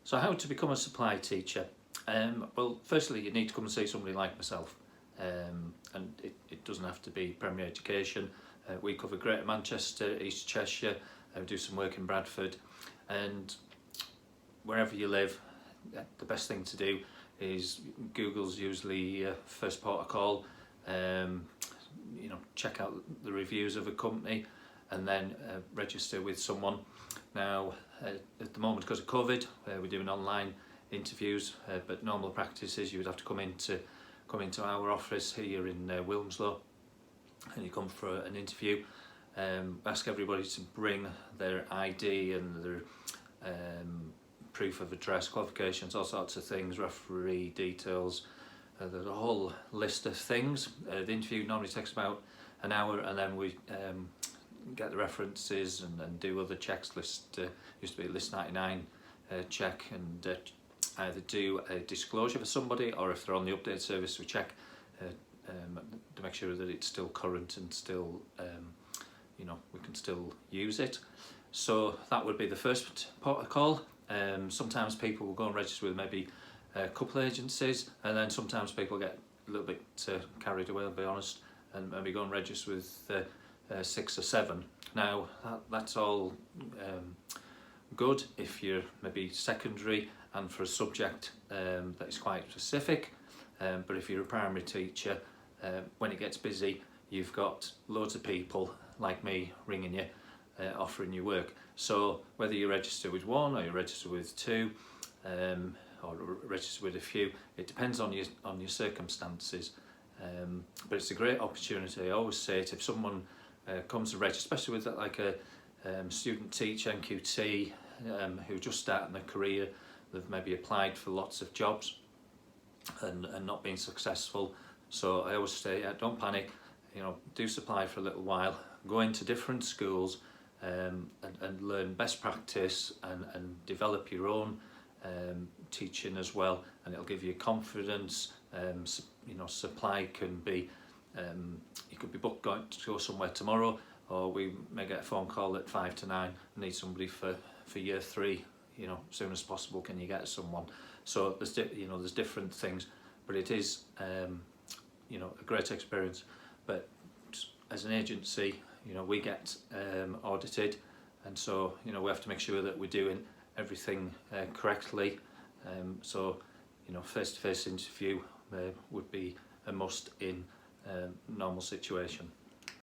So how to become a supply teacher? Well, firstly, you need to come and see somebody like myself, and it doesn't have to be primary education. We cover Greater Manchester, East Cheshire, do some work in Bradford, and wherever you live, the best thing to do is Google's usually first port of call. Check out the reviews of a company and then register with someone. Now at the moment, because of COVID, we're doing online interviews, but normal practice is you would have to come into our office here in Wilmslow, and you come for an interview. Ask everybody to bring their ID and their proof of address, qualifications, all sorts of things, referee details. There's a whole list of things. The interview normally takes about an hour, and then we get the references and do other checks. Used to be a list 99 check, and either do a disclosure for somebody, or if they're on the update service, we check to make sure that it's still current and still we can still use it. So that would be the first port of call. Sometimes people will go and register with maybe a couple of agencies, and then sometimes people get a little bit carried away, I'll be honest, and maybe go and register with 6 or 7. Now that's all good if you're maybe secondary and for a subject that is quite specific, but if you're a primary teacher, when it gets busy, you've got loads of people like me ringing you, offering you work. So whether you register with 1 or you register with 2, or register with a few, it depends on your circumstances. But it's a great opportunity. I always say it, if someone comes to register, especially with like a student teacher, NQT, who just starting their career, they've maybe applied for lots of jobs and not been successful. So I always say, don't panic, do supply for a little while, go into different schools and learn best practice and develop your own teaching as well, and it'll give you confidence. Supply can be, you could be booked going to go somewhere tomorrow, or we may get a phone call at 5 to 9, need somebody for year 3, as soon as possible, can you get someone? So there's different things, but it is a great experience. But as an agency, we get audited, and so we have to make sure that we're doing everything correctly. So face-to-face interview would be a must in normal situation.